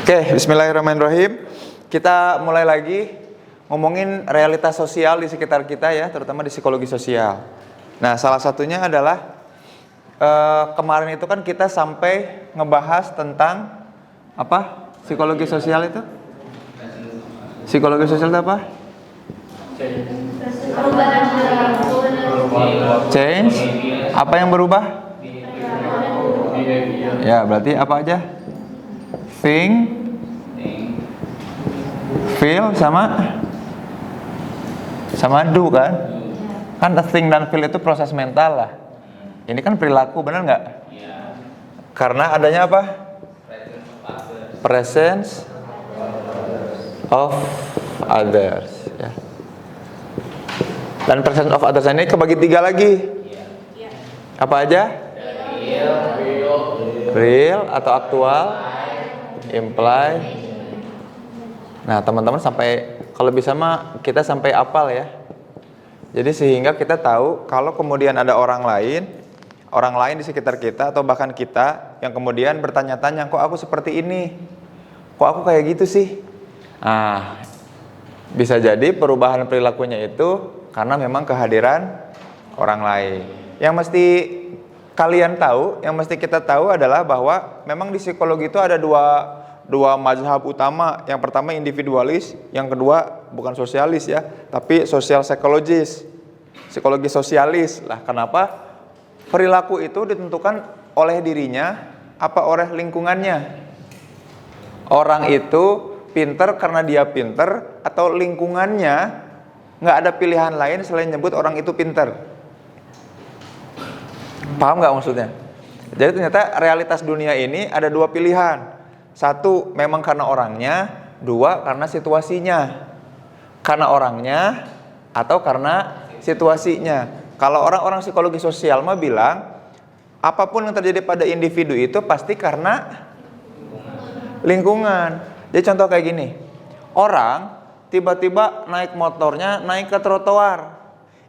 Oke, bismillahirrahmanirrahim. Kita mulai lagi ngomongin realitas sosial di sekitar kita ya, terutama di psikologi sosial. Nah, salah satunya adalah kemarin itu kan kita sampai ngebahas tentang apa? Psikologi sosial itu? Psikologi sosial itu apa? Change. Apa yang berubah? Ya, berarti apa aja? Think, feel, sama do kan? Kan think dan feel itu proses mental lah. Ini kan perilaku, benar nggak? Karena adanya apa? Presence of others. Ya. Dan presence of others ini kebagi 3 lagi. Apa aja? Real atau aktual, imply. Nah, teman-teman sampai kalau bisa mah kita sampai apal ya. Jadi sehingga kita tahu kalau kemudian ada orang lain di sekitar kita atau bahkan kita yang kemudian bertanya-tanya, kok aku seperti ini? Kok aku kayak gitu sih? Nah, bisa jadi perubahan perilakunya itu karena memang kehadiran orang lain. Yang mesti kalian tahu, yang mesti kita tahu adalah bahwa memang di psikologi itu ada dua mazhab utama. Yang pertama individualis, yang kedua bukan sosialis ya, tapi sosial psikologis, psikologi sosialis lah. Kenapa? Perilaku itu ditentukan oleh dirinya apa oleh lingkungannya. Orang itu pinter karena dia pinter atau lingkungannya nggak ada pilihan lain selain nyebut orang itu pinter. Paham nggak maksudnya? Jadi ternyata realitas dunia ini ada 2 pilihan. 1 memang karena orangnya, 2 karena situasinya. Karena orangnya atau karena situasinya. Kalau orang-orang psikologi sosial mah bilang apapun yang terjadi pada individu itu pasti karena lingkungan. Jadi contoh kayak gini. Orang tiba-tiba naik motornya naik ke trotoar.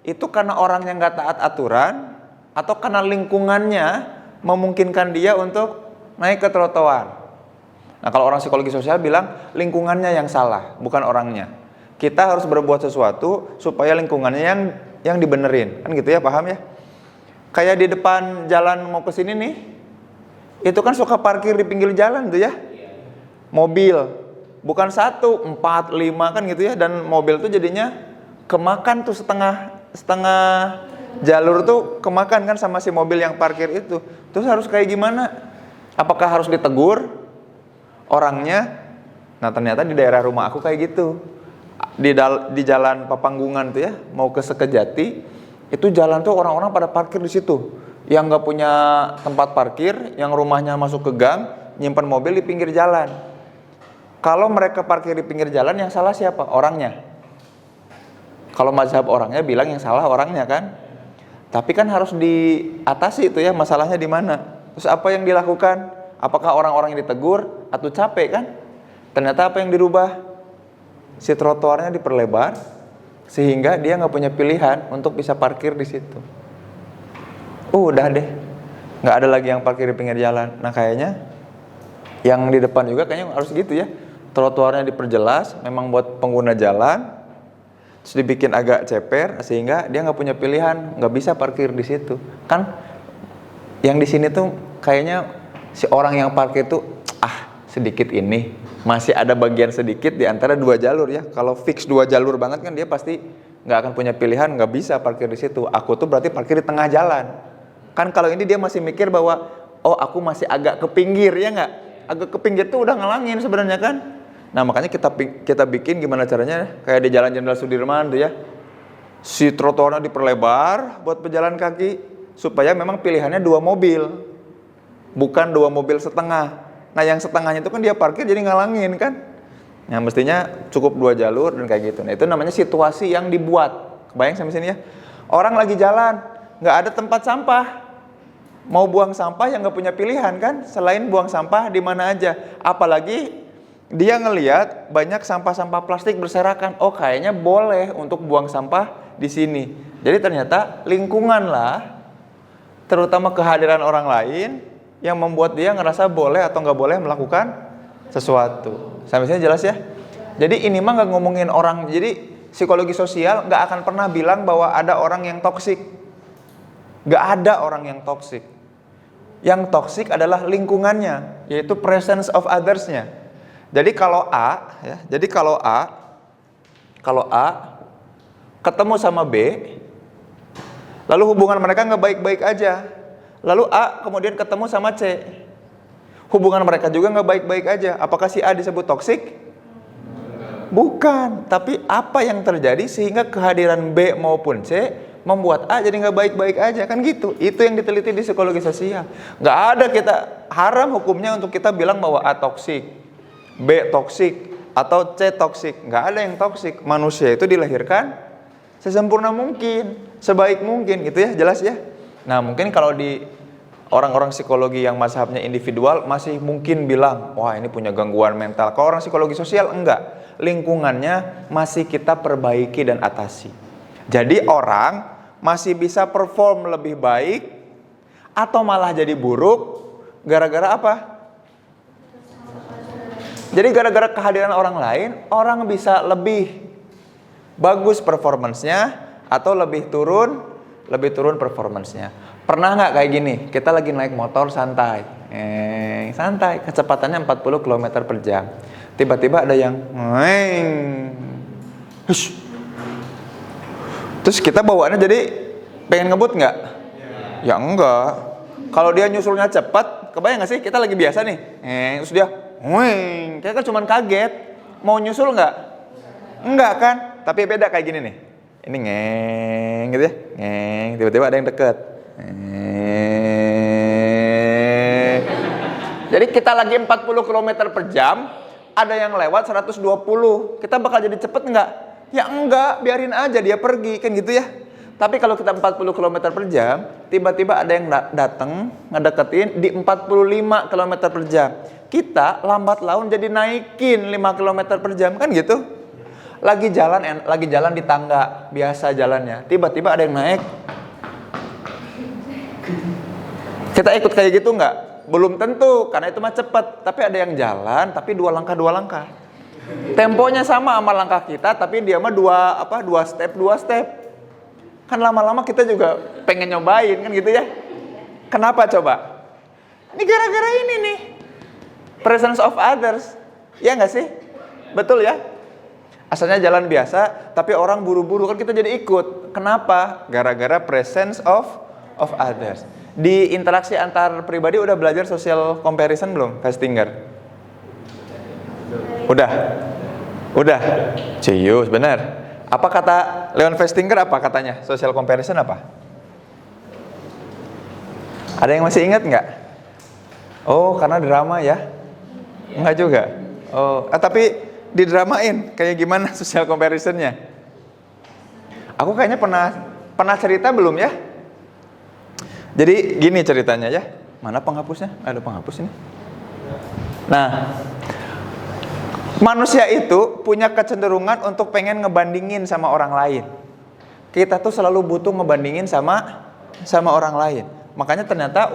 Itu karena orangnya nggak taat aturan atau karena lingkungannya memungkinkan dia untuk naik ke trotoar. Nah, kalau orang psikologi sosial bilang lingkungannya yang salah, bukan orangnya. Kita harus berbuat sesuatu supaya lingkungannya yang dibenerin. Kan gitu ya, paham ya? Kayak di depan jalan mau ke sini nih, itu kan suka parkir di pinggir jalan tuh ya. Mobil, bukan 1, 4, 5 kan gitu ya. Dan mobil tuh jadinya kemakan tuh setengah jalur tuh kemakan kan sama si mobil yang parkir itu. Terus harus kayak gimana? Apakah harus ditegur orangnya? Nah, ternyata di daerah rumah aku kayak gitu. Di jalan Papanggungan tuh ya, mau ke Sekejati, itu jalan tuh orang-orang pada parkir di situ. Yang nggak punya tempat parkir, yang rumahnya masuk ke gang, nyimpan mobil di pinggir jalan. Kalau mereka parkir di pinggir jalan, yang salah siapa? Orangnya. Kalau mazhab orangnya bilang yang salah orangnya kan. Tapi kan harus diatasi itu ya, masalahnya di mana. Terus apa yang dilakukan? Apakah orang-orang yang ditegur atau capek kan? Ternyata apa yang dirubah? Si trotoarnya diperlebar sehingga dia nggak punya pilihan untuk bisa parkir di situ. Udah deh, nggak ada lagi yang parkir di pinggir jalan. Nah kayaknya yang di depan juga kayaknya harus gitu ya. Trotoarnya diperjelas, memang buat pengguna jalan. Terus dibikin agak ceper sehingga dia nggak punya pilihan, nggak bisa parkir di situ. Kan yang di sini tuh kayaknya si orang yang parkir tuh sedikit ini masih ada bagian sedikit di antara 2 jalur ya. Kalau fix 2 jalur banget kan dia pasti nggak akan punya pilihan, nggak bisa parkir di situ. Aku tuh berarti parkir di tengah jalan. Kan kalau ini dia masih mikir bahwa oh aku masih agak ke pinggir ya nggak? Agak ke pinggir tuh udah ngelangin sebenarnya kan. Nah makanya kita bikin gimana caranya kayak di Jalan Jenderal Sudirman tuh ya, si trotoarnya diperlebar buat pejalan kaki supaya memang pilihannya 2 mobil, bukan 2 mobil setengah. Nah yang setengahnya itu kan dia parkir jadi ngalangin kan. Nah mestinya cukup 2 jalur dan kayak gitu. Nah itu namanya situasi yang dibuat. Kebayang sampai sini ya. Orang lagi jalan nggak ada tempat sampah, mau buang sampah yang nggak punya pilihan kan selain buang sampah di mana aja. Apalagi dia ngelihat banyak sampah-sampah plastik berserakan. Oh, kayaknya boleh untuk buang sampah di sini. Jadi ternyata lingkungan lah, terutama kehadiran orang lain yang membuat dia ngerasa boleh atau nggak boleh melakukan sesuatu. Sampai sini jelas ya? Jadi ini mah nggak ngomongin orang. Jadi psikologi sosial nggak akan pernah bilang bahwa ada orang yang toksik. Nggak ada orang yang toksik. Yang toksik adalah lingkungannya, yaitu presence of others-nya. Jadi kalau A, ya, kalau A ketemu sama B, lalu hubungan mereka nggak baik-baik aja. Lalu A kemudian ketemu sama C, hubungan mereka juga nggak baik-baik aja. Apakah si A disebut toksik? Bukan. Tapi apa yang terjadi sehingga kehadiran B maupun C membuat A jadi nggak baik-baik aja, kan gitu. Itu yang diteliti di psikologi sosial. Nggak ada, kita haram hukumnya untuk kita bilang bahwa A toksik, B toksik, atau C toksik. Nggak ada yang toksik. Manusia itu dilahirkan sesempurna mungkin, sebaik mungkin, gitu ya, jelas ya. Nah mungkin kalau di orang-orang psikologi yang mazhabnya individual masih mungkin bilang, wah ini punya gangguan mental. Kalau orang psikologi sosial enggak, lingkungannya masih kita perbaiki dan atasi. Jadi orang masih bisa perform lebih baik atau malah jadi buruk gara-gara apa? Jadi gara-gara kehadiran orang lain, orang bisa lebih bagus performance-nya atau lebih turun performance-nya. Pernah nggak kayak gini? Kita lagi naik motor santai, kecepatannya 40 km per jam. Tiba-tiba ada yang hush. Terus kita bawaannya jadi pengen ngebut nggak? Ya enggak. Kalau dia nyusulnya cepat, kebayang nggak sih? Kita lagi biasa nih, terus dia kita kan cuman kaget. Mau nyusul nggak? Enggak kan? Tapi beda kayak gini nih. Ini gitu ya, tiba-tiba ada yang deket. Jadi kita lagi 40 km per jam, ada yang lewat 120, kita bakal jadi cepet nggak? Ya enggak, biarin aja dia pergi, kan gitu ya. Tapi kalau kita 40 km per jam, tiba-tiba ada yang datang ngedeketin di 45 km per jam. Kita lambat laun jadi naikin 5 km per jam, kan gitu. Lagi jalan di tangga, biasa jalannya, tiba-tiba ada yang naik. Kita ikut kayak gitu nggak? Belum tentu, karena itu mah cepat. Tapi ada yang jalan, tapi dua langkah. Temponya sama langkah kita, tapi dia mah dua step. Kan lama-lama kita juga pengen nyobain, kan gitu ya. Kenapa coba? Ini gara-gara ini nih, presence of others. Ya nggak sih? Betul ya? Asalnya jalan biasa, tapi orang buru-buru, kan kita jadi ikut. Kenapa? Gara-gara presence of others. Di interaksi antar pribadi udah belajar social comparison belum, Festinger? Udah. Cius, benar. Apa kata Leon Festinger, apa katanya? Social comparison apa? Ada yang masih ingat nggak? Oh, karena drama ya? Enggak juga. Oh, tapi didramain kayak gimana social comparisonnya? Aku kayaknya pernah cerita belum ya? Jadi gini ceritanya ya. Mana penghapusnya? Ada penghapus ini. Nah, manusia itu punya kecenderungan untuk pengen ngebandingin sama orang lain. Kita tuh selalu butuh ngebandingin sama orang lain. Makanya ternyata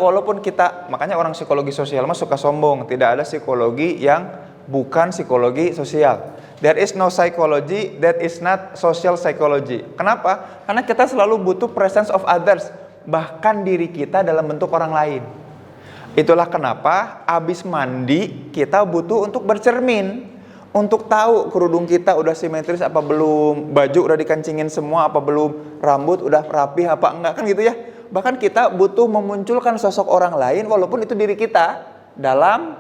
makanya orang psikologi sosial mah suka sombong. Tidak ada psikologi yang bukan psikologi sosial. There is no psychology that is not social psychology. Kenapa? Karena kita selalu butuh presence of others, bahkan diri kita dalam bentuk orang lain. Itulah kenapa abis mandi kita butuh untuk bercermin, untuk tahu kerudung kita udah simetris apa belum, baju udah dikencingin semua apa belum, rambut udah rapi apa enggak, kan gitu ya. Bahkan kita butuh memunculkan sosok orang lain walaupun itu diri kita dalam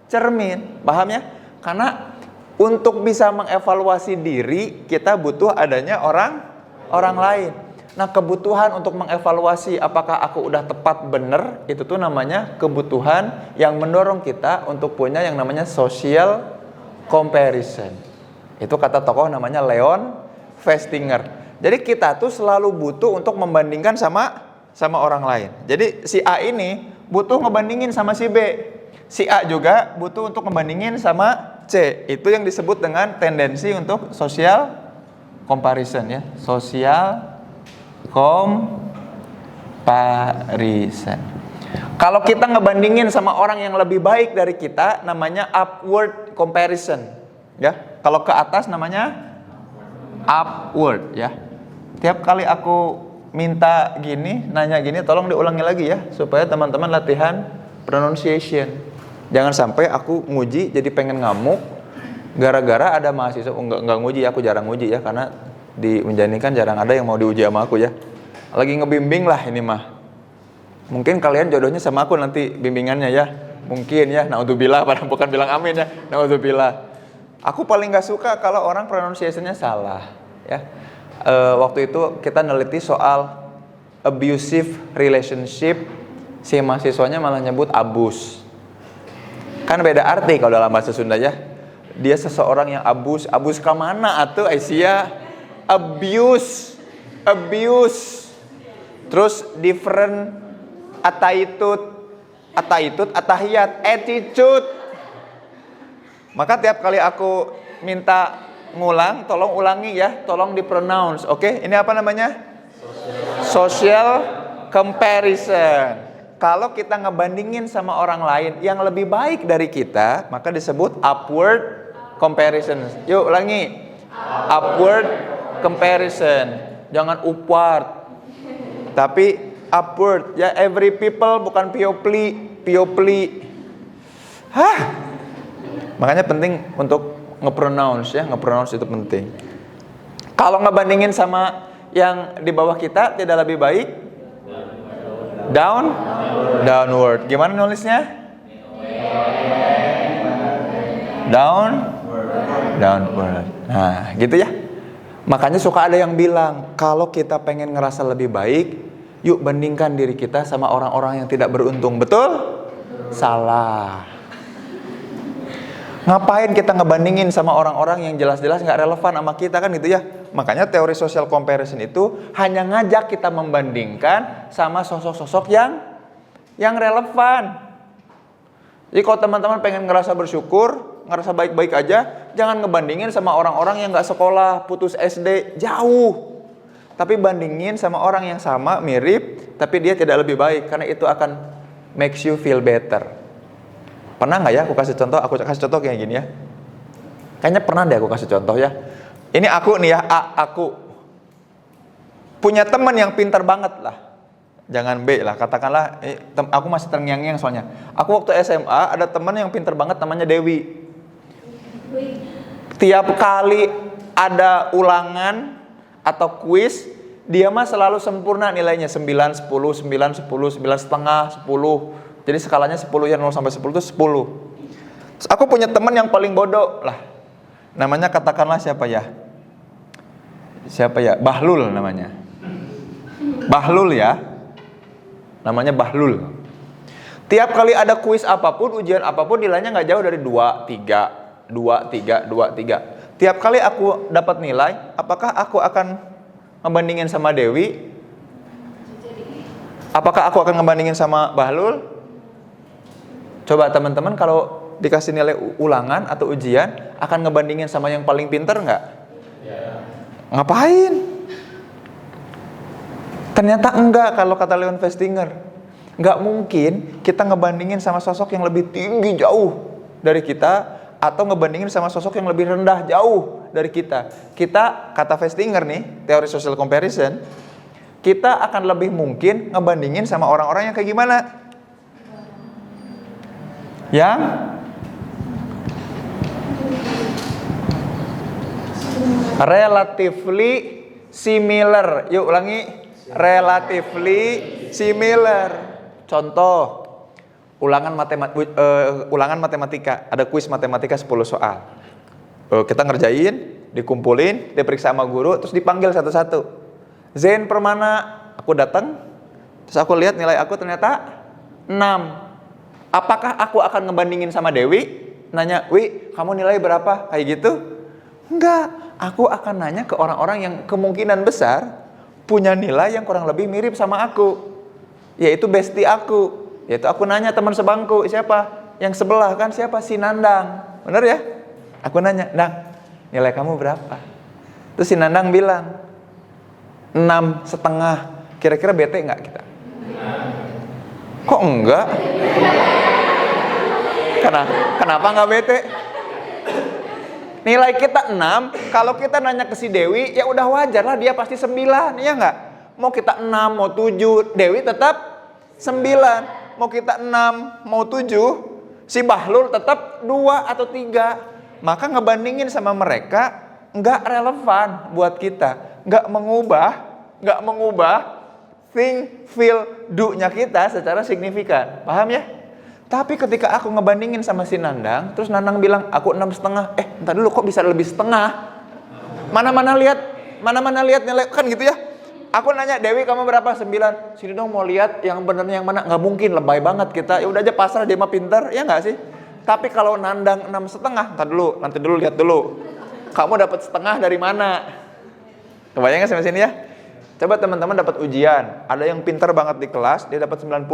cermin, paham ya? Karena untuk bisa mengevaluasi diri kita butuh adanya orang lain. Nah, kebutuhan untuk mengevaluasi apakah aku udah tepat bener, itu tuh namanya kebutuhan yang mendorong kita untuk punya yang namanya social comparison. Itu kata tokoh namanya Leon Festinger. Jadi kita tuh selalu butuh untuk membandingkan sama orang lain. Jadi si A ini butuh ngebandingin sama si B. Si A juga butuh untuk ngebandingin sama C. Itu yang disebut dengan tendensi untuk social comparison ya. Social comparison. Kalau kita ngebandingin sama orang yang lebih baik dari kita, namanya upward comparison. Ya, kalau ke atas namanya upward ya. Tiap kali aku minta gini, nanya gini, tolong diulangi lagi ya, supaya teman-teman latihan pronunciation. Jangan sampai aku nguji jadi pengen ngamuk gara-gara ada mahasiswa enggak nguji, aku jarang nguji ya, karena di Unjani kan jarang ada yang mau diuji sama aku ya. Lagi ngebimbing lah ini mah. Mungkin kalian jodohnya sama aku nanti bimbingannya ya. Mungkin ya, naudzubillah, padahal bukan bilang amin ya, naudzubillah. Aku paling gak suka kalau orang pronunciation-nya salah ya. Waktu itu kita neliti soal abusive relationship, si mahasiswanya malah nyebut abus. Kan beda arti kalau dalam bahasa Sunda ya. Dia seseorang yang abus ke mana atuh Aisyah? Abuse. Terus different atahiyat, attitude. Maka tiap kali aku minta ngulang, tolong ulangi ya, tolong dipronounce. Oke, ini apa namanya? Social comparison. Kalau kita ngebandingin sama orang lain yang lebih baik dari kita, maka disebut upward comparison. Yuk ulangi. Upward comparison. Jangan upward, tapi upward. Ya, every people, bukan people. Makanya penting untuk nge-pronounce ya, nge-pronounce itu penting. Kalau ngebandingin sama yang di bawah kita tidak lebih baik? Downward. Gimana nulisnya? Downward. Nah, gitu ya. Makanya suka ada yang bilang, kalau kita pengen ngerasa lebih baik, yuk bandingkan diri kita sama orang-orang yang tidak beruntung. Betul? Salah. Ngapain kita ngebandingin sama orang-orang yang jelas-jelas gak relevan sama kita, kan gitu ya. Makanya teori social comparison itu hanya ngajak kita membandingkan sama sosok-sosok yang relevan. Jadi kalau teman-teman pengen ngerasa bersyukur, ngerasa baik-baik aja, jangan ngebandingin sama orang-orang yang gak sekolah, putus SD, jauh. Tapi bandingin sama orang yang sama, mirip, tapi dia tidak lebih baik, karena itu akan makes you feel better. Pernah nggak ya aku kasih contoh? Aku kasih contoh kayak gini ya. Kayaknya pernah deh aku kasih contoh ya. Ini aku nih ya, aku punya teman yang pintar banget lah. Jangan B lah, katakanlah aku masih terngiang-ngiang soalnya. Aku waktu SMA ada teman yang pintar banget namanya Dewi. Tiap kali ada ulangan atau kuis, dia mah selalu sempurna nilainya 9, 10, 9, 10, 9,5, 10. Jadi skalanya 10 ya, 0 sampai 10 itu 10. Terus aku punya teman yang paling bodoh lah. Namanya katakanlah siapa ya? Bahlul namanya. Bahlul ya. Namanya Bahlul. Tiap kali ada kuis apapun, ujian apapun, nilainya nggak jauh dari 2, 3, 2, 3, 2, 3. Tiap kali aku dapat nilai, apakah aku akan ngebandingin sama Dewi? Apakah aku akan ngebandingin sama Bahlul? Coba teman-teman kalau dikasih nilai ulangan atau ujian, akan ngebandingin sama yang paling pintar nggak? Ya. Ngapain? Ternyata enggak, kalau kata Leon Festinger. Nggak mungkin kita ngebandingin sama sosok yang lebih tinggi jauh dari kita, atau ngebandingin sama sosok yang lebih rendah jauh dari kita. Kita, kata Festinger nih, teori social comparison, kita akan lebih mungkin ngebandingin sama orang-orang yang kayak gimana? Yang relatively similar. Yuk ulangi. Relatively similar. Contoh, ulangan matematika. Ada kuis matematika 10 soal. Kita ngerjain, dikumpulin, diperiksa sama guru, terus dipanggil satu-satu. Zain Permana, aku datang, terus aku lihat nilai aku ternyata 6. Apakah aku akan ngebandingin sama Dewi? Nanya, Wi, kamu nilai berapa? Kayak gitu? Enggak, aku akan nanya ke orang-orang yang kemungkinan besar punya nilai yang kurang lebih mirip sama aku, yaitu bestie aku. Yaitu aku nanya teman sebangku, siapa? Yang sebelah kan siapa? Si Nandang. Bener ya? Aku nanya, Nang, nilai kamu berapa? Terus si Nandang bilang 6,5. Kira-kira bete nggak kita? Kok enggak? Kenapa nggak bete? Nilai kita 6, kalau kita nanya ke si Dewi, ya udah wajar lah dia pasti 9, ya nggak? Mau kita 6, mau 7, Dewi tetap 9. Mau kita 6, mau 7, si Bahlul tetap 2 atau 3. Maka ngebandingin sama mereka nggak relevan buat kita, nggak mengubah think, feel, do-nya kita secara signifikan. Paham ya? Tapi ketika aku ngebandingin sama si Nandang, terus Nandang bilang aku 6,5. Entar dulu kok bisa lebih setengah? Mana-mana lihat nilai kan gitu ya. Aku nanya, Dewi kamu berapa? 9. Sini dong mau lihat yang benernya yang mana. Nggak mungkin, lebay banget kita. Ya udah aja pasrah, dia mah pinter, ya nggak sih? Tapi kalau Nandang 6,5, nanti dulu lihat dulu. Kamu dapat setengah dari mana? Kebayang nggak sampai sini ya? Coba teman-teman dapat ujian, ada yang pintar banget di kelas, dia dapat 90,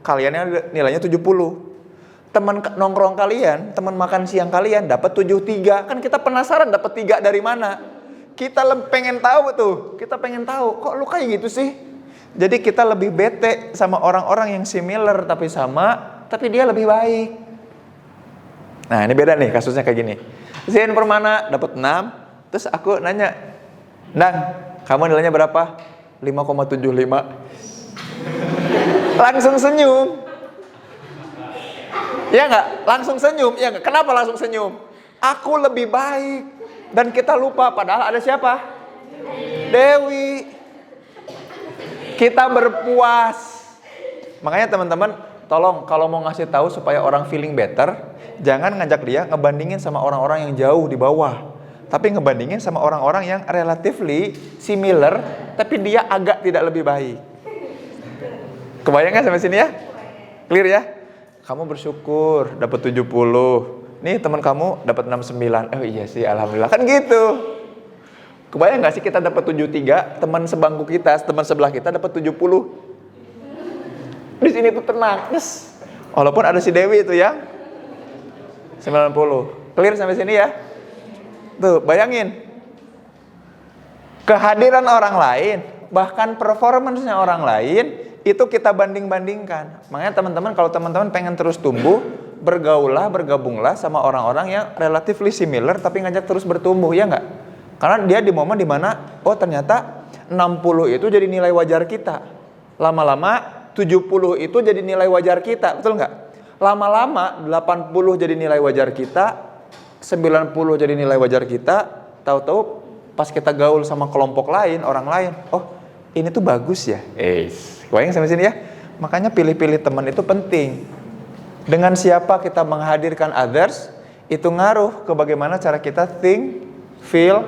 kaliannya nilainya 70. Teman nongkrong kalian, teman makan siang kalian dapat 73. Kan kita penasaran dapat 3 dari mana? Kita pengen tahu tuh, kok lu kayak gitu sih? Jadi kita lebih bete sama orang-orang yang similar tapi dia lebih baik. Nah, ini beda nih kasusnya kayak gini. Zain Permana dapat 6, terus aku nanya, "Nang, kamu nilainya berapa?" 5,75. Langsung senyum. Ya nggak? Langsung senyum. Ya nggak? Kenapa langsung senyum? Aku lebih baik. Dan kita lupa, padahal ada siapa? Dewi. Kita berpuas. Makanya teman-teman, tolong kalau mau ngasih tahu supaya orang feeling better, jangan ngajak dia ngebandingin sama orang-orang yang jauh di bawah. Tapi ngebandingin sama orang-orang yang relatively similar, tapi dia agak tidak lebih baik. Kebayang gak sampai sini ya? Clear ya? Kamu bersyukur dapat 70. Nih teman kamu dapat 69. Oh iya sih, alhamdulillah. Kan gitu. Kebayang gak sih kita dapat 73, teman sebangku kita, teman sebelah kita dapat 70. Di sini tuh tenang. Yes. Walaupun ada si Dewi itu yang 90. Clear sampai sini ya? Tuh, bayangin. Kehadiran orang lain, bahkan performance-nya orang lain, itu kita banding-bandingkan. Makanya teman-teman, kalau teman-teman pengen terus tumbuh, bergabunglah sama orang-orang yang relatively similar, tapi ngajak terus bertumbuh, ya nggak? Karena dia di momen dimana, oh ternyata 60 itu jadi nilai wajar kita. Lama-lama 70 itu jadi nilai wajar kita, betul nggak? Lama-lama 80 jadi nilai wajar kita, 90 jadi nilai wajar kita, tahu-tahu pas kita gaul sama kelompok lain, orang lain, oh ini tuh bagus ya. Kebayang sampai sini ya? Makanya pilih-pilih teman itu penting. Dengan siapa kita menghadirkan others, itu ngaruh ke bagaimana cara kita think, feel,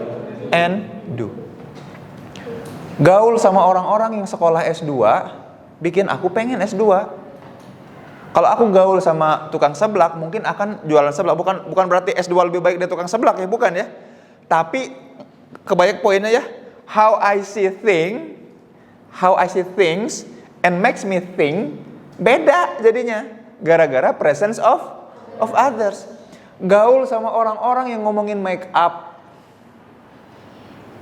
and do. Gaul sama orang-orang yang sekolah S2, bikin aku pengen S2. Kalau aku gaul sama tukang seblak, mungkin akan jualan seblak. Bukan berarti S2 lebih baik dari tukang seblak ya, bukan ya. Tapi kebanyak poinnya ya, how I see things and makes me think beda jadinya. Gara-gara presence of others. Gaul sama orang-orang yang ngomongin make up,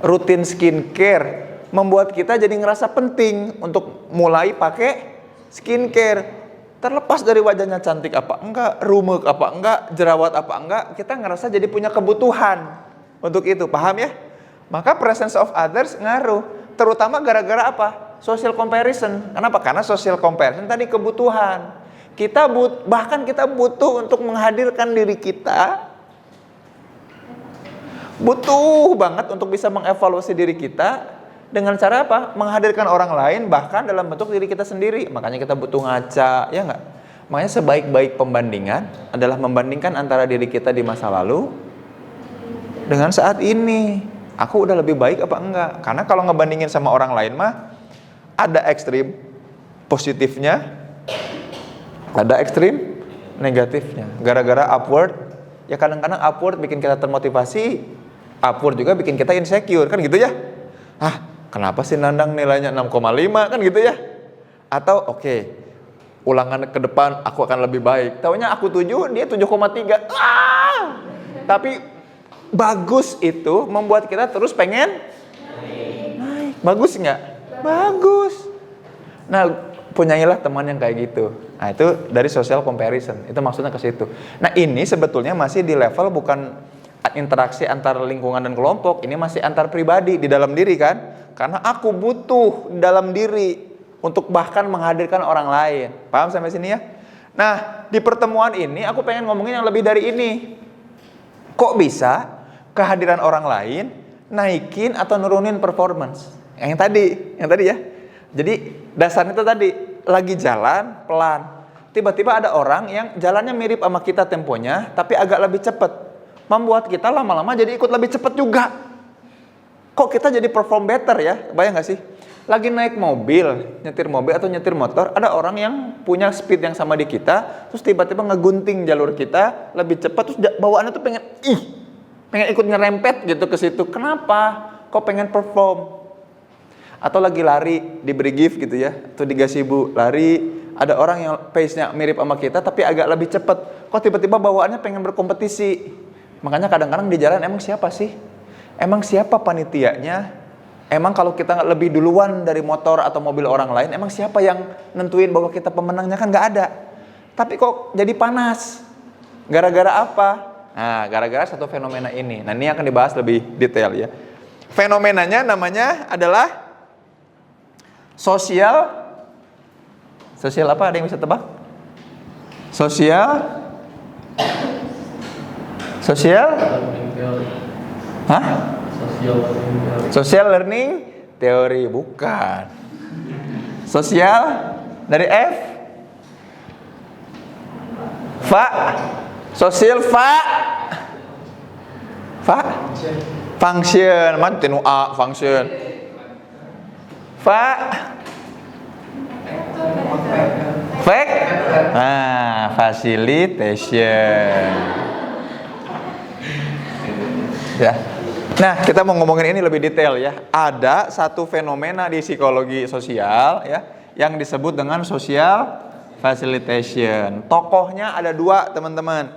rutin skincare, membuat kita jadi ngerasa penting untuk mulai pakai skincare. Terlepas dari wajahnya cantik apa enggak, rumek apa enggak, jerawat apa enggak, kita ngerasa jadi punya kebutuhan untuk itu, paham ya? Maka presence of others ngaruh, terutama gara-gara apa? Social comparison. Kenapa? Karena social comparison tadi kebutuhan. Bahkan kita butuh untuk menghadirkan diri kita. Butuh banget untuk bisa mengevaluasi diri kita. Dengan cara apa? Menghadirkan orang lain, bahkan dalam bentuk diri kita sendiri. Makanya kita butuh ngaca, ya nggak? Makanya sebaik-baik pembandingan adalah membandingkan antara diri kita di masa lalu dengan saat ini. Aku udah lebih baik apa enggak? Karena kalau ngebandingin sama orang lain mah ada ekstrim positifnya, ada ekstrim negatifnya. Gara-gara upward, ya kadang-kadang upward bikin kita termotivasi, upward juga bikin kita insecure, kan gitu ya? Kenapa sih Nandang nilainya 6,5 kan gitu ya? Atau oke, ulangan ke depan aku akan lebih baik. Taunya aku 7, dia 7,3. Tapi bagus itu membuat kita terus pengen naik. Bagus nggak? Bagus. Nah, punyailah teman yang kayak gitu. Nah, itu dari social comparison. Itu maksudnya ke situ. Nah, ini sebetulnya masih di level bukan interaksi antar lingkungan dan kelompok. Ini masih antar pribadi di dalam diri kan? Karena aku butuh dalam diri untuk bahkan menghadirkan orang lain. Paham sampai sini ya? Nah, di pertemuan ini aku pengen ngomongin yang lebih dari ini. Kok bisa kehadiran orang lain naikin atau nurunin performance? Yang tadi ya. Jadi dasarnya itu tadi, lagi jalan pelan. Tiba-tiba ada orang yang jalannya mirip sama kita temponya, tapi agak lebih cepat. Membuat kita lama-lama jadi ikut lebih cepat juga. Kok kita jadi perform better ya? Bayang gak sih? Lagi naik mobil, nyetir mobil atau nyetir motor, ada orang yang punya speed yang sama di kita, terus tiba-tiba ngegunting jalur kita lebih cepat, terus bawaannya tuh pengen ikut ngerempet gitu ke situ. Kenapa? Kok pengen perform? Atau lagi lari, diberi gift gitu ya, atau di gazebo lari, ada orang yang pace-nya mirip sama kita tapi agak lebih cepat. Kok tiba-tiba bawaannya pengen berkompetisi? Makanya kadang-kadang di jalan emang siapa sih? Emang siapa panitianya? Emang kalau kita lebih duluan dari motor atau mobil orang lain, emang siapa yang nentuin bahwa kita pemenangnya? Kan nggak ada. Tapi kok jadi panas? Gara-gara apa? Nah, gara-gara satu fenomena ini. Nah, ini akan dibahas lebih detail ya. Fenomenanya namanya adalah Sosial apa? Ada yang bisa tebak? Sosial? Hah? Social learning teori. Bukan. Sosial dari F? Sosial function. Man tinu A function. Facilitation. Ya. Nah, kita mau ngomongin ini lebih detail ya. Ada satu fenomena di psikologi sosial ya yang disebut dengan social facilitation. Tokohnya ada dua, teman-teman.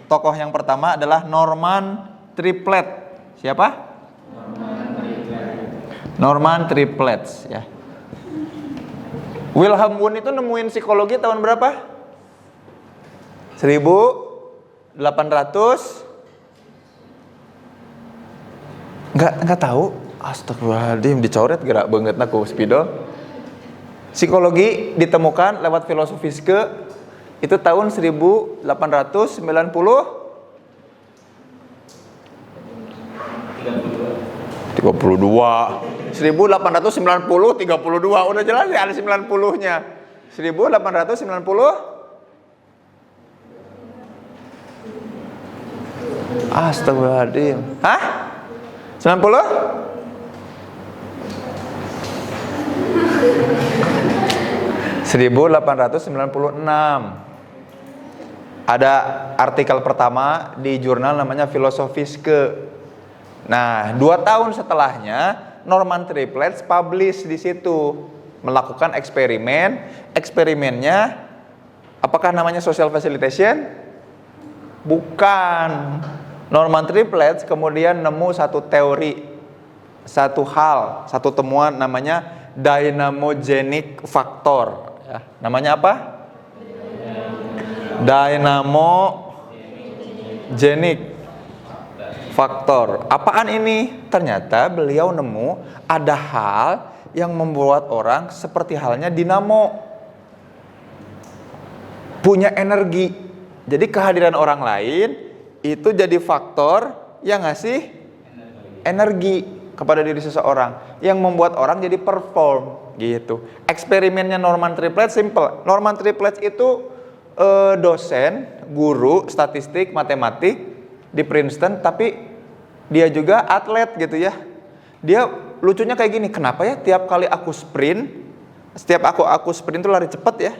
Tokoh yang pertama adalah Norman Triplett. Siapa? Norman Triplett ya. Wilhelm Wundt itu nemuin psikologi tahun berapa? 1800? Enggak tahu. Astagfirullahaladzim, dicoret gerak banget aku spidol. Psikologi ditemukan lewat filosofiske itu tahun 1890 1890 32 udah jelas ya ada 90-nya. 1890 Astagfirullahaladzim. Hah? 90? 1896. Ada artikel pertama di jurnal namanya Filosofiske. Nah, 2 tahun setelahnya Norman Triplett publish di situ, melakukan eksperimen. Eksperimennya apakah namanya social facilitation? Bukan. Norman Triplett kemudian nemu satu teori, satu temuan namanya dynamogenic factor. Ya, namanya apa? Dynamogenic faktor. Apaan ini? Ternyata beliau nemu ada hal yang membuat orang seperti halnya dinamo, punya energi. Jadi kehadiran orang lain itu jadi faktor yang ngasih energi kepada diri seseorang, yang membuat orang jadi perform gitu. Eksperimennya Norman Triplett simple. Norman Triplett itu dosen, guru statistik, matematik di Princeton, tapi dia juga atlet gitu ya. Dia lucunya kayak gini, kenapa ya tiap kali aku sprint, setiap aku sprint itu lari cepat ya,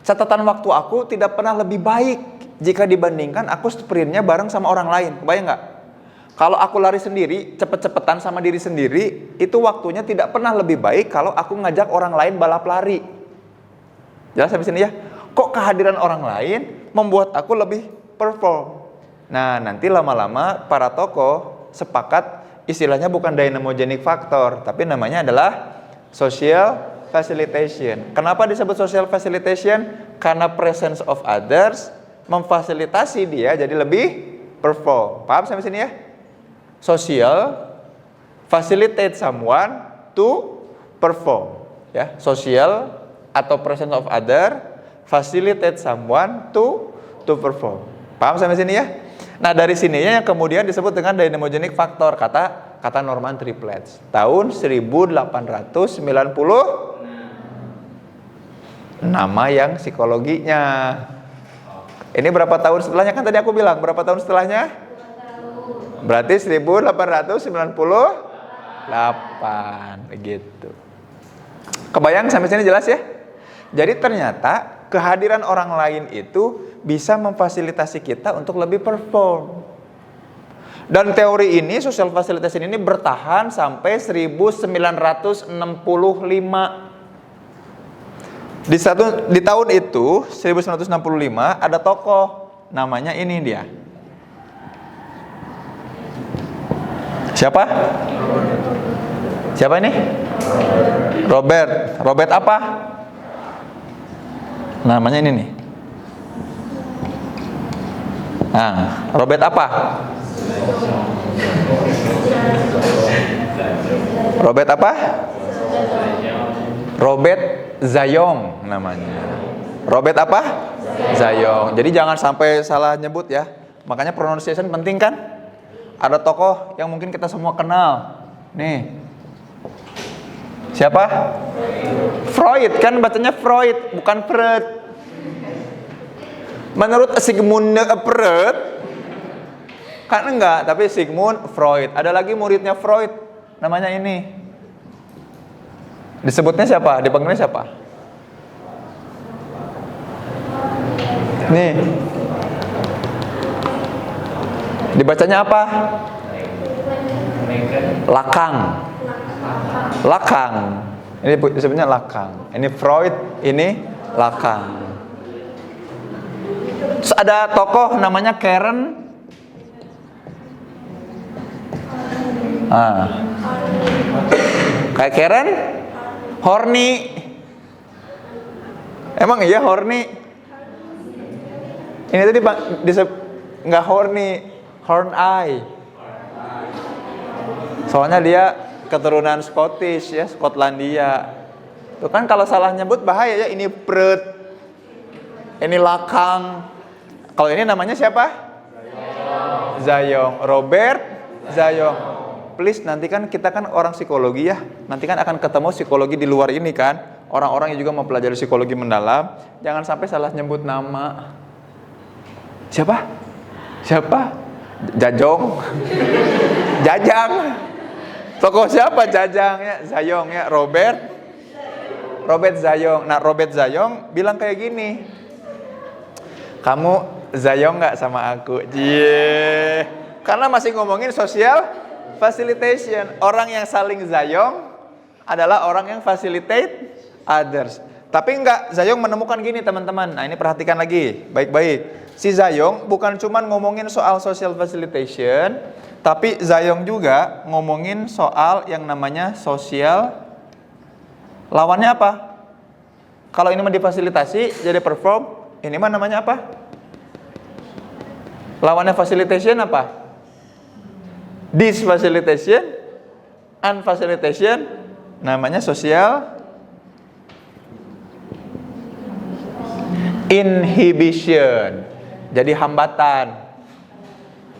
catatan waktu aku tidak pernah lebih baik jika dibandingkan aku sprintnya bareng sama orang lain. Kebayang nggak? Kalau aku lari sendiri, cepet-cepetan sama diri sendiri, itu waktunya tidak pernah lebih baik kalau aku ngajak orang lain balap lari. Jelas sampai sini ya? Kok kehadiran orang lain membuat aku lebih perform? Nah, nanti lama-lama para tokoh sepakat istilahnya bukan dynamogenic factor, tapi namanya adalah social facilitation. Kenapa disebut social facilitation? Karena presence of others memfasilitasi dia jadi lebih perform. Paham sampai sini ya? Social facilitate someone to perform. Ya, social atau presence of other facilitate someone to perform. Paham sampai sini ya? Nah, dari sininya yang kemudian disebut dengan dynamogenic factor, kata Norman Triplets tahun 1890. Nama yang psikologinya. Ini berapa tahun setelahnya? Kan tadi aku bilang berapa tahun setelahnya? Berarti 1898 gitu. Kebayang sampai sini jelas ya? Jadi ternyata kehadiran orang lain itu bisa memfasilitasi kita untuk lebih perform. Dan teori ini, social facilitation ini bertahan sampai 1965. Di tahun itu 1965 ada tokoh namanya ini dia. Siapa? Siapa ini? Robert apa? Namanya ini nih. Nah, Robert apa? Robert apa? Robert Zayong namanya. Robert apa? Zayong. Jadi jangan sampai salah nyebut ya. Makanya pronunciation penting kan? Ada tokoh yang mungkin kita semua kenal. Nih. Siapa? Freud, kan bacanya Freud, bukan Freud. Menurut Sigmund Freud kan enggak, tapi Sigmund Freud. Ada lagi muridnya Freud, namanya ini. Disebutnya siapa? Dipanggilnya siapa? Nih. Dibacanya apa? Lakang. Ini disebutnya Lakang. Ini Freud, ini Lakang. Terus ada tokoh namanya Karen. Kayak Karen Horny. Emang iya Horny? Ini tadi nggak Horny, Horn Eye. Soalnya dia keturunan Scottish ya, Skotlandia. Tuh kan kalau salah nyebut bahaya ya. Ini Freud, ini Lakang. Kalau ini namanya siapa? Zayong. Robert Zayong. Please, nanti kan kita kan orang psikologi ya. Nanti kan akan ketemu psikologi di luar ini kan. Orang-orang yang juga mempelajari psikologi mendalam. Jangan sampai salah nyebut nama. Siapa? Jajong. Jajang. Tokoh siapa Jajang ya? Zayong ya. Robert Zayong. Nah, Robert Zayong bilang kayak gini. Kamu Zayong nggak sama aku? Cie. Karena masih ngomongin social facilitation. Orang yang saling Zayong adalah orang yang facilitate others. Tapi enggak, Zayong menemukan gini teman-teman. Nah, ini perhatikan lagi baik-baik. Si Zayong bukan cuma ngomongin soal social facilitation, tapi Zayong juga ngomongin soal yang namanya social. Lawannya apa? Kalau ini mah difasilitasi jadi perform, ini mah namanya apa? Lawannya facilitation apa? Disfacilitation, unfacilitation, namanya social inhibition. Jadi hambatan.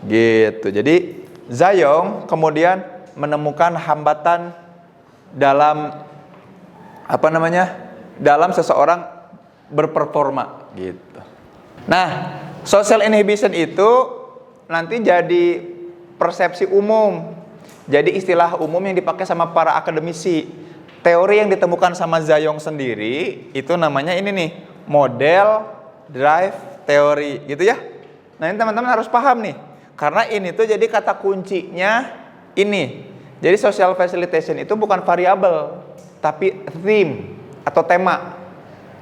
Gitu. Jadi Zayong kemudian menemukan hambatan dalam dalam seseorang berperforma gitu. Nah, social inhibition itu nanti jadi persepsi umum. Jadi istilah umum yang dipakai sama para akademisi. Teori yang ditemukan sama Zayong sendiri itu namanya ini nih, model drive theory gitu ya. Nah, ini teman-teman harus paham nih. Karena ini tuh jadi kata kuncinya ini. Jadi social facilitation itu bukan variabel, tapi theme atau tema.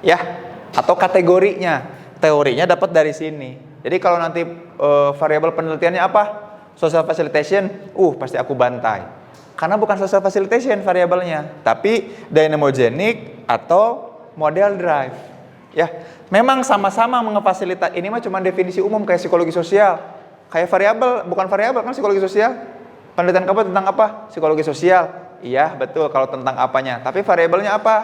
Ya, atau kategorinya. Teorinya dapat dari sini. Jadi kalau nanti variabel penelitiannya apa? Social facilitation, pasti aku bantai. Karena bukan social facilitation variabelnya, tapi dynamogenic atau model drive. Ya, memang sama-sama mengefasilitas. Ini mah cuma definisi umum kayak psikologi sosial. Kayak variabel, bukan variabel kan psikologi sosial. Penelitian kamu tentang apa? Psikologi sosial. Iya, betul kalau tentang apanya. Tapi variabelnya apa?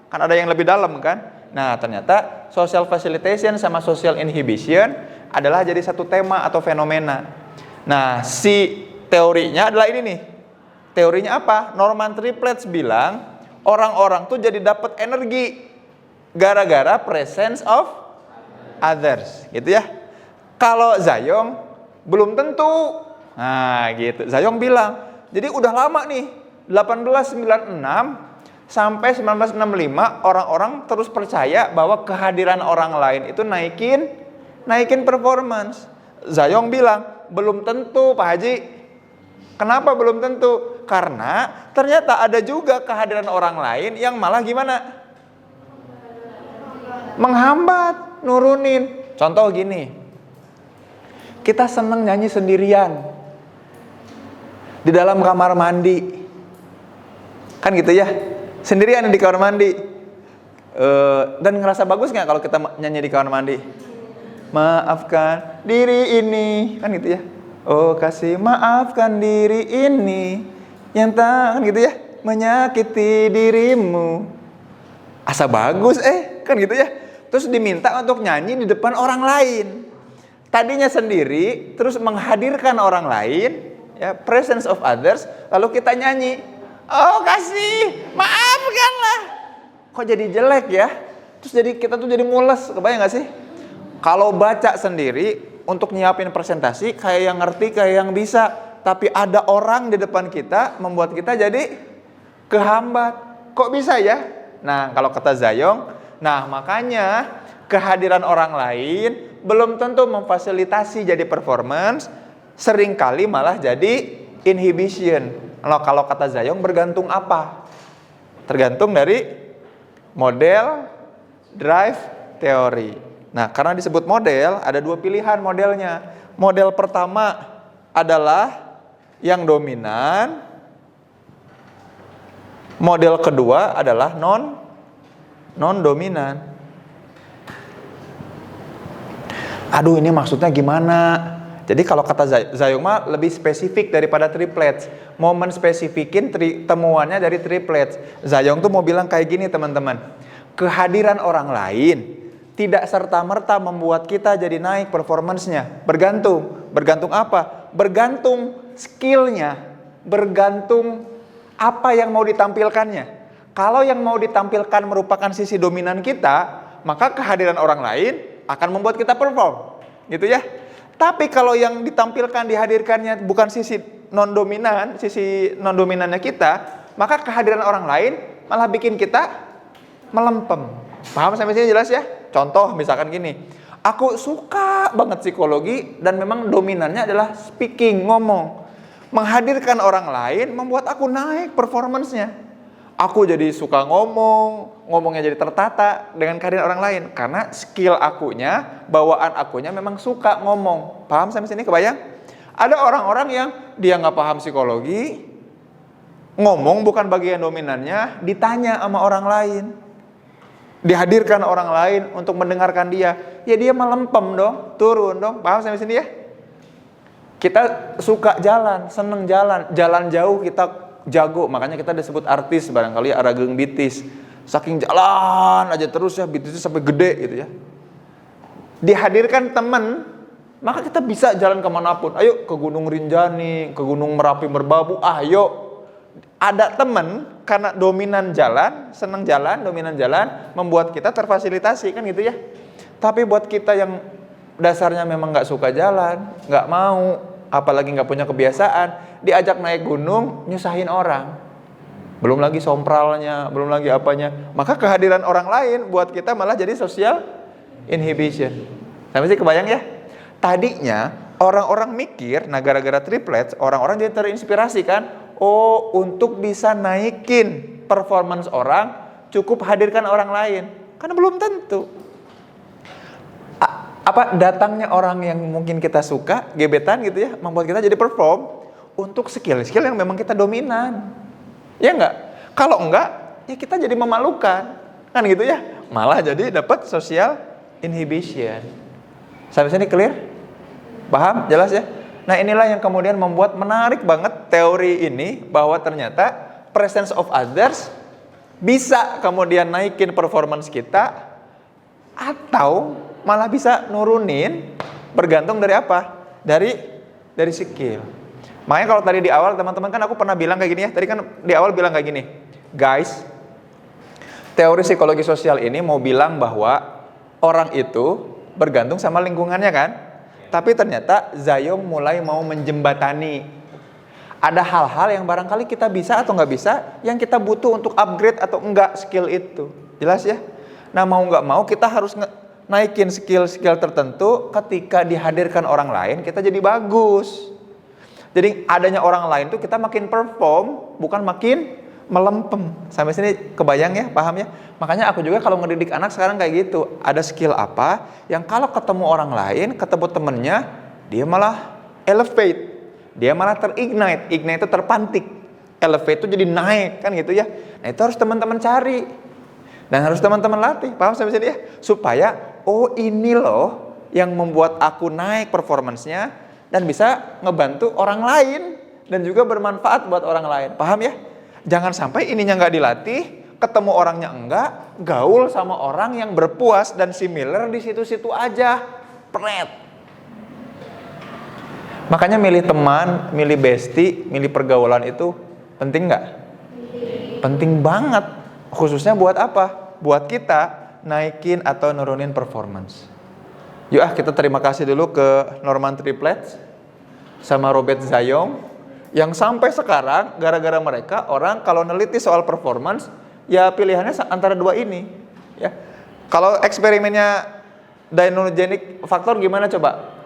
Kan ada yang lebih dalam kan? Nah, ternyata social facilitation sama social inhibition adalah jadi satu tema atau fenomena. Nah, si teorinya adalah ini nih. Teorinya apa? Norman Triplets bilang orang-orang tuh jadi dapat energi gara-gara presence of others, gitu ya. Kalau Zayong belum tentu. Nah, gitu. Zayong bilang, jadi udah lama nih, 1896 sampai 1965 orang-orang terus percaya bahwa kehadiran orang lain itu naikin performance. Zayong bilang, belum tentu Pak Haji. Kenapa belum tentu? Karena ternyata ada juga kehadiran orang lain yang malah gimana? Menghambat, nurunin. Contoh gini, kita seneng nyanyi sendirian di dalam kamar mandi, kan gitu ya, sendirian di kamar mandi. Dan ngerasa bagus nggak kalau kita nyanyi di kamar mandi? Maafkan diri ini, kan gitu ya. Oh kasih maafkan diri ini yang tak, kan gitu ya, menyakiti dirimu. Asa bagus kan gitu ya. Terus diminta untuk nyanyi di depan orang lain. Tadinya sendiri, terus menghadirkan orang lain, ya, presence of others, lalu kita nyanyi. Oh kasih, maafkanlah. Kok jadi jelek ya? Terus jadi kita tuh jadi mules, kebayang gak sih? Kalau baca sendiri untuk nyiapin presentasi kayak yang ngerti, kayak yang bisa, tapi ada orang di depan kita membuat kita jadi kehambat. Kok bisa ya? Nah, kalau kata Zayong, nah makanya kehadiran orang lain belum tentu memfasilitasi jadi performance, seringkali malah jadi inhibition. Kalau kata Zayong bergantung apa? Tergantung dari model drive teori. Nah, karena disebut model, ada dua pilihan modelnya. Model pertama adalah yang dominan. Model kedua adalah non-dominan. Aduh, ini maksudnya gimana? Jadi kalau kata Zayong mah lebih spesifik daripada triplets. Momen spesifikin temuannya dari triplets. Zayong tuh mau bilang kayak gini teman-teman. Kehadiran orang lain tidak serta-merta membuat kita jadi naik performance-nya. Bergantung apa? Bergantung skill-nya. Bergantung apa yang mau ditampilkannya. Kalau yang mau ditampilkan merupakan sisi dominan kita, maka kehadiran orang lain akan membuat kita perform. Gitu ya. Tapi kalau yang ditampilkan, dihadirkannya bukan sisi non-dominannya kita, maka kehadiran orang lain malah bikin kita melempem. Paham sampai sini jelas ya? Contoh misalkan gini, aku suka banget psikologi dan memang dominannya adalah speaking, ngomong. Menghadirkan orang lain membuat aku naik performance-nya. Aku jadi suka ngomongnya jadi tertata dengan kehadiran orang lain. Karena skill akunya, bawaan akunya memang suka ngomong. Paham sampai sini kebayang? Ada orang-orang yang dia nggak paham psikologi, ngomong bukan bagian dominannya, ditanya sama orang lain. Dihadirkan orang lain untuk mendengarkan dia, ya dia melempem dong, turun dong. Paham sampai sini ya? Kita suka jalan, seneng jalan jauh kita jago, makanya kita disebut artis, barangkali Arageng Bitis. Saking jalan aja terus ya, bitisnya sampai gede gitu ya. Dihadirkan teman, maka kita bisa jalan kemanapun. Ayo ke Gunung Rinjani, ke Gunung Merapi Merbabu, ayo. Ada teman karena dominan jalan, senang jalan, dominan jalan, membuat kita terfasilitasi kan gitu ya. Tapi buat kita yang dasarnya memang nggak suka jalan, nggak mau, apalagi nggak punya kebiasaan, diajak naik gunung, nyusahin orang. Belum lagi sompralnya, belum lagi apanya. Maka kehadiran orang lain buat kita malah jadi social inhibition. Sampai sih kebayang ya? Tadinya orang-orang mikir, nah gara-gara triplets, orang-orang jadi terinspirasi kan. Oh, untuk bisa naikin performance orang, cukup hadirkan orang lain. Karena belum tentu. Datangnya orang yang mungkin kita suka, gebetan gitu ya, membuat kita jadi perform untuk skill-skill yang memang kita dominan. Ya enggak? Kalau enggak, ya kita jadi memalukan. Kan gitu ya. Malah jadi dapat social inhibition. Sampai sini clear? Paham? Jelas ya? Nah, inilah yang kemudian membuat menarik banget teori ini, bahwa ternyata presence of others bisa kemudian naikin performance kita atau malah bisa nurunin, bergantung dari apa? Dari skill. Makanya kalau tadi di awal teman-teman kan aku pernah bilang kayak gini ya. Tadi kan di awal bilang kayak gini. Guys, teori psikologi sosial ini mau bilang bahwa orang itu bergantung sama lingkungannya kan? Tapi ternyata Zayong mulai mau menjembatani. Ada hal-hal yang barangkali kita bisa atau nggak bisa, yang kita butuh untuk upgrade atau enggak skill itu. Jelas ya? Nah, mau nggak mau kita harus naikin skill-skill tertentu. Ketika dihadirkan orang lain, kita jadi bagus. Jadi adanya orang lain tuh kita makin perform, bukan makin melempem. Sampai sini kebayang ya, paham ya? Makanya aku juga kalau ngedidik anak sekarang kayak gitu. Ada skill apa yang kalau ketemu orang lain, ketemu temennya, dia malah elevate. Dia malah terignite. Ignite itu terpantik. Elevate itu jadi naik, kan gitu ya. Nah, itu harus teman-teman cari. Dan harus teman-teman latih. Paham sampai sini ya? Supaya, oh ini loh yang membuat aku naik performance-nya dan bisa ngebantu orang lain dan juga bermanfaat buat orang lain. Paham ya? Jangan sampai ininya nggak dilatih, ketemu orangnya enggak, gaul sama orang yang berpuas dan similar di situ-situ aja, pret. Makanya milih teman, milih bestie, milih pergaulan itu penting nggak? Penting banget. Khususnya buat apa? Buat kita naikin atau nurunin performance. Yuk kita terima kasih dulu ke Norman Triplets sama Robert Zayong. Yang sampai sekarang gara-gara mereka orang kalau neliti soal performance ya pilihannya antara dua ini ya. Kalau eksperimennya dynogenic factor gimana coba?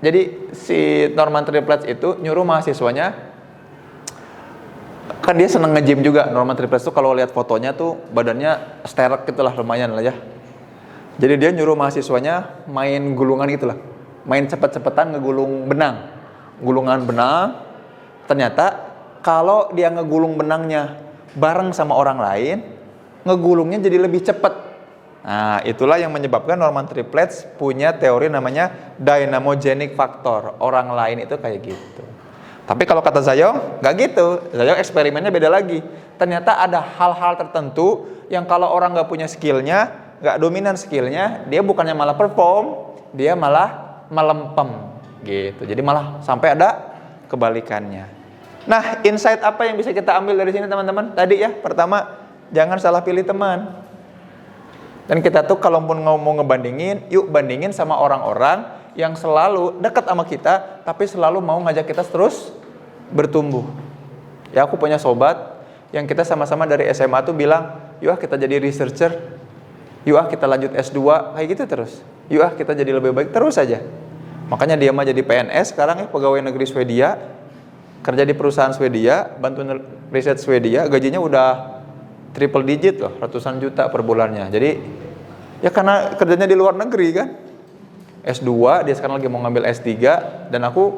Jadi si Norman Triplets itu nyuruh mahasiswanya, kan dia seneng nge-gym juga. Norman Triplets tuh kalau lihat fotonya tuh badannya sterek gitu lah, lumayan lah ya. Jadi dia nyuruh mahasiswanya main gulungan gitu lah, main cepet-cepetan ngegulung benang, gulungan benang. Ternyata kalau dia ngegulung benangnya bareng sama orang lain, ngegulungnya jadi lebih cepat. Nah, itulah yang menyebabkan Norman Triplets punya teori namanya dynamogenic factor. Orang lain itu kayak gitu. Tapi kalau kata Zayong, nggak gitu. Zayong eksperimennya beda lagi. Ternyata ada hal-hal tertentu yang kalau orang nggak punya skillnya, nggak dominan skillnya, dia bukannya malah perform, dia malah melempem gitu. Jadi malah sampai ada kebalikannya. Nah, insight apa yang bisa kita ambil dari sini teman-teman? Tadi ya, pertama, jangan salah pilih teman. Dan kita tuh kalau pun mau ngebandingin, yuk bandingin sama orang-orang yang selalu dekat sama kita, tapi selalu mau ngajak kita terus bertumbuh. Ya, aku punya sobat yang kita sama-sama dari SMA tuh bilang, yuk kita jadi researcher, yuk kita lanjut S2, kayak gitu terus. Yuk kita jadi lebih baik terus aja. Makanya dia mah jadi PNS sekarang ya, pegawai negeri Swedia, kerja di perusahaan Swedia, bantu riset Swedia, gajinya udah triple digit loh, ratusan juta per bulannya. Jadi ya karena kerjanya di luar negeri kan. S2, dia sekarang lagi mau ngambil S3, dan aku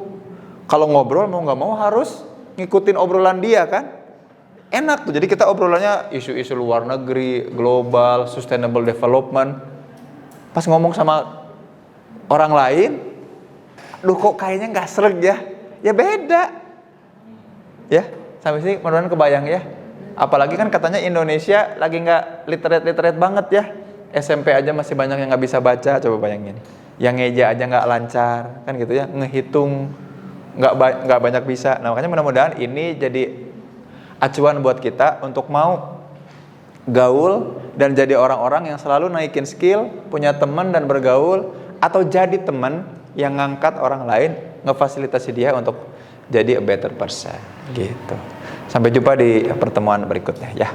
kalau ngobrol mau nggak mau harus ngikutin obrolan dia kan. Enak tuh, jadi kita obrolannya isu-isu luar negeri, global, sustainable development. Pas ngomong sama orang lain, aduh kok kayaknya nggak sreg ya. Ya beda. Ya, sampai sini mudah-mudahan kebayang ya. Apalagi kan katanya Indonesia lagi nggak literate banget ya. SMP aja masih banyak yang nggak bisa baca, coba bayangin. Yang ngeja aja nggak lancar, kan gitu ya. Ngehitung nggak banyak bisa. Nah makanya mudah-mudahan ini jadi acuan buat kita untuk mau gaul dan jadi orang-orang yang selalu naikin skill, punya teman dan bergaul, atau jadi teman yang ngangkat orang lain, ngefasilitasi dia untuk jadi a better person gitu. Sampai jumpa di pertemuan berikutnya ya.